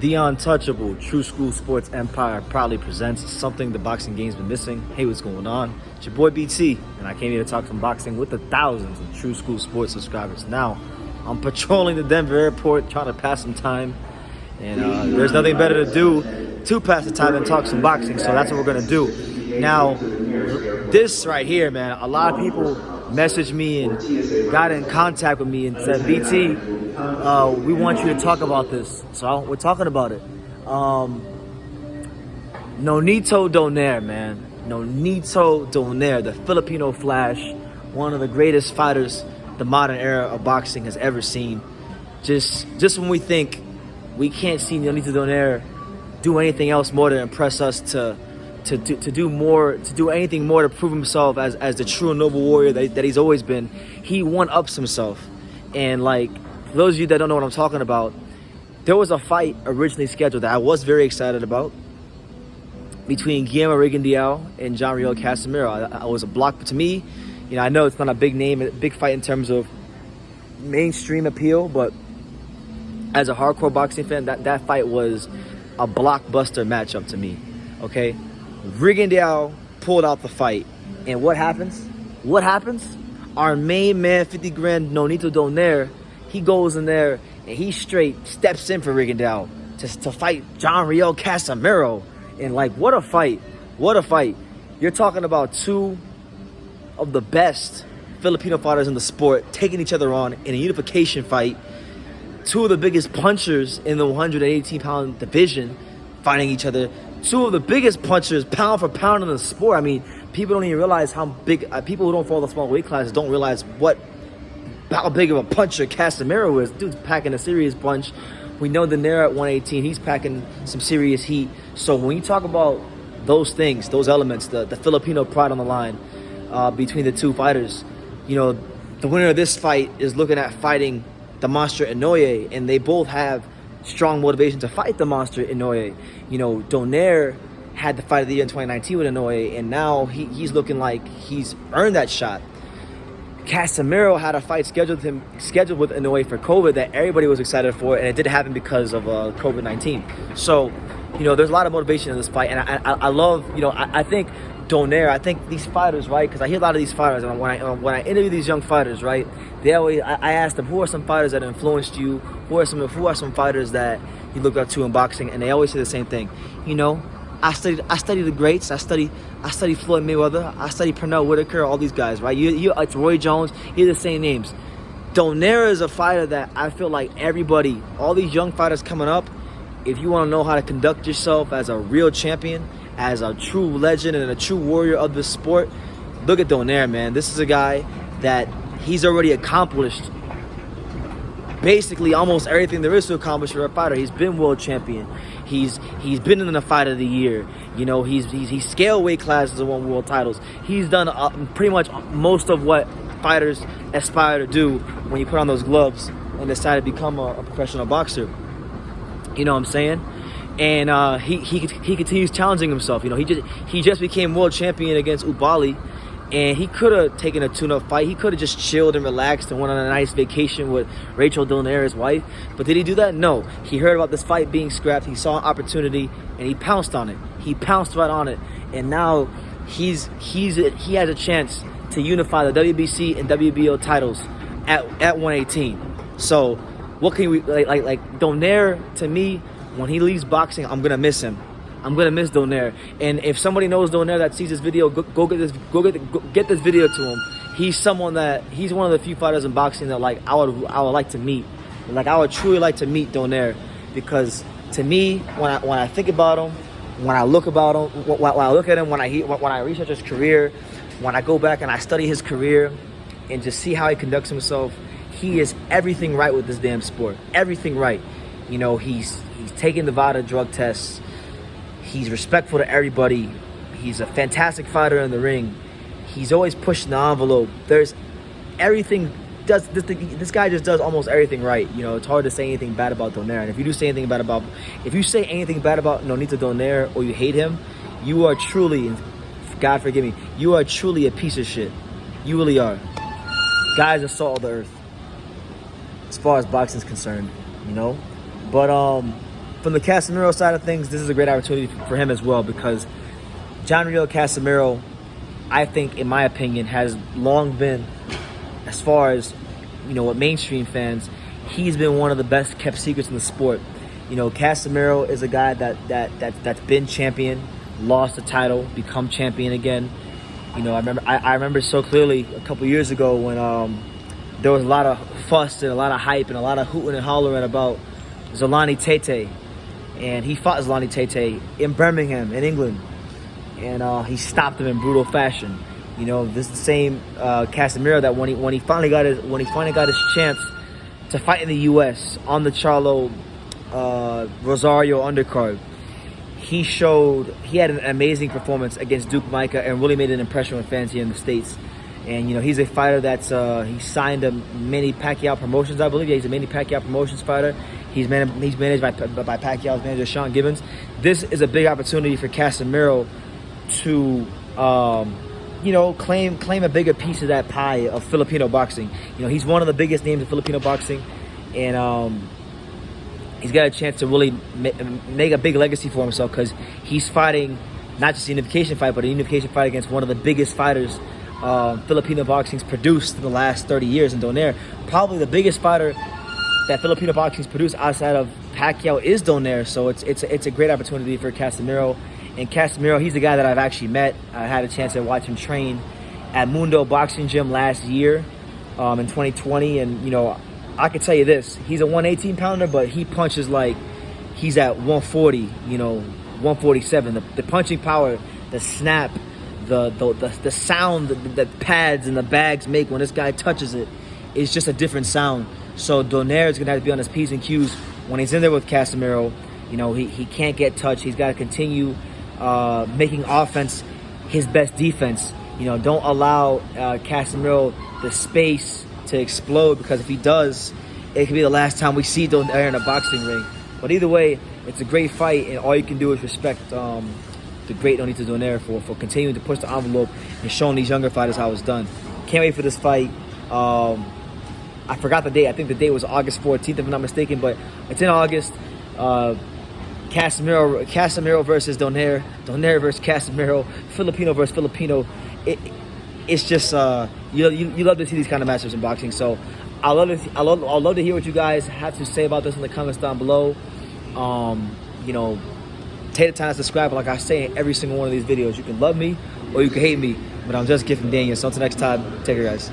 The untouchable True School Sports Empire proudly presents something the boxing game's been missing. Hey, what's going on? It's your boy BT, and I came here to talk some boxing with the thousands of True School Sports subscribers. Now, I'm patrolling the Denver airport, trying to pass some time, and there's nothing better to do to pass the time than talk some boxing, so that's what we're gonna do. Now, this right here, man, a lot of people messaged me and got in contact with me and said, BT, we want you to talk about this. So we're talking about it. Nonito Donaire, man. Nonito Donaire, the Filipino Flash, one of the greatest fighters the modern era of boxing has ever seen. Just when we think we can't see Nonito Donaire do anything else more to impress us, to do anything more to prove himself as the true and noble warrior that he's always been, he one-ups himself. And like, for those of you that don't know what I'm talking about, there was a fight originally scheduled that I was very excited about between Guillermo Rigondeaux and John Riel Casimero. I was a block to me. You know, I know it's not a big name, a big fight in terms of mainstream appeal, but as a hardcore boxing fan, that fight was a blockbuster matchup to me. Okay, Rigondeaux pulled out the fight, and what happens? What happens? Our main man, 50 grand Nonito Donaire, he goes in there and he straight steps in for Rigondeaux to fight John Riel Casimero. And like, what a fight. What a fight. You're talking about two of the best Filipino fighters in the sport taking each other on in a unification fight. Two of the biggest punchers in the 118-pound division fighting each other. Two of the biggest punchers pound for pound in the sport. I mean, people don't even realize how big, people who don't follow the small weight classes don't realize how big of a puncher Casimero is. Dude's packing a serious punch. We know Donaire at 118, he's packing some serious heat. So when you talk about those things, those elements, the Filipino pride on the line between the two fighters, you know, the winner of this fight is looking at fighting the monster Inoue, and they both have strong motivation to fight the monster Inoue. You know, Donaire had the fight of the year in 2019 with Inoue, and now he's looking like he's earned that shot. Casimero had a fight scheduled with Inoue for COVID that everybody was excited for, and it didn't happen because of COVID-19. So, you know, there's a lot of motivation in this fight, and I love, you know, I think Donaire, I think these fighters, right? Because I hear a lot of these fighters, and when I interview these young fighters, right? They always, I ask them, who are some fighters that influenced you? Who are some fighters that you look up to in boxing? And they always say the same thing. You know, I study the greats. I study Floyd Mayweather. I study Pernell Whitaker. All these guys, right? It's Roy Jones. You're the same names. Donaire is a fighter that I feel like everybody, all these young fighters coming up, if you want to know how to conduct yourself as a real champion, as a true legend and a true warrior of the sport, look at Donaire, man. This is a guy that he's already accomplished basically almost everything there is to accomplish for a fighter. He's been world champion. He's been in the fight of the year. You know, he's scaled weight classes and won world titles. He's done pretty much most of what fighters aspire to do when you put on those gloves and decide to become a professional boxer. You know what I'm saying? And he continues challenging himself. You know, he just became world champion against Ubali, and he could have taken a tune-up fight. He could have just chilled and relaxed and went on a nice vacation with Rachel Donaire's wife. But did he do that? No. He heard about this fight being scrapped. He saw an opportunity, and he pounced on it. He pounced right on it, and now he has a chance to unify the WBC and WBO titles at 118. So what can we like Donaire, to me, when he leaves boxing, I'm gonna miss him. I'm gonna miss Donaire. And if somebody knows Donaire that sees this video, go get this video to him. He's one of the few fighters in boxing that like I would like to meet. Like, I would truly like to meet Donaire, because to me, when I think about him, when I look about him, when I look at him, when I research his career, when I go back and I study his career and just see how he conducts himself, he is everything right with this damn sport. Everything right. You know, he's taking the VADA drug tests. He's respectful to everybody. He's a fantastic fighter in the ring. He's always pushing the envelope. There's everything. This guy just does almost everything right. You know, it's hard to say anything bad about Donaire. And if you say anything bad about Nonito Donaire, or you hate him, you are truly, God forgive me, you are truly a piece of shit. You really are. Guys are salt of the earth, as far as boxing is concerned, you know. But from the Casimero side of things, this is a great opportunity for him as well, because John Riel Casimero, I think, in my opinion, has long been, as far as, you know, what mainstream fans, he's been one of the best kept secrets in the sport. You know, Casimero is a guy that's been champion, lost the title, become champion again. You know, I remember so clearly a couple years ago when there was a lot of fuss and a lot of hype and a lot of hooting and hollering about Zolani Tete, and he fought Zolani Tete in Birmingham, in England, and he stopped him in brutal fashion. You know, this is the same Casimero that when he finally got his chance to fight in the U.S. on the Charlo Rosario undercard, he had an amazing performance against Duke Micah and really made an impression with fans here in the States. And, you know, he's a fighter that's, he signed a Manny Pacquiao Promotions, I believe. Yeah, he's a Manny Pacquiao Promotions fighter. He's managed by Pacquiao's manager, Sean Gibbons. This is a big opportunity for Casimero to, you know, claim a bigger piece of that pie of Filipino boxing. You know, he's one of the biggest names in Filipino boxing. And, he's got a chance to really make a big legacy for himself, because he's fighting not just a unification fight, but a unification fight against one of the biggest fighters Filipino boxing's produced in the last 30 years in Donaire. Probably the biggest fighter that Filipino boxing's produced outside of Pacquiao is Donaire. So it's a great opportunity for Casimero. And Casimero, he's the guy that I've actually met. I had a chance to watch him train at Mundo Boxing Gym last year in 2020, and, you know, I can tell you this, he's a 118 pounder, but he punches like he's at 140, you know, 147. The punching power, the snap, the sound that pads and the bags make when this guy touches it is just a different sound. So Donaire is going to have to be on his P's and Q's when he's in there with Casimero. You know, he can't get touched. He's got to continue making offense his best defense. You know, don't allow Casimero the space to explode, because if he does, it could be the last time we see Donaire in a boxing ring. But either way, it's a great fight, and all you can do is respect the great Nonito Donaire for continuing to push the envelope and showing these younger fighters how it's done. Can't wait for this fight. I forgot the date. I think the date was August 14th, if I'm not mistaken, but it's in August. Casimero versus Donaire, Donaire versus Casimero, Filipino versus Filipino. It's just you love to see these kind of matchups in boxing. So I'd love to hear what you guys have to say about this in the comments down below. You know, take the time to subscribe. Like I say in every single one of these videos, you can love me or you can hate me, but I'm just giving Daniel. So until next time, take care, guys.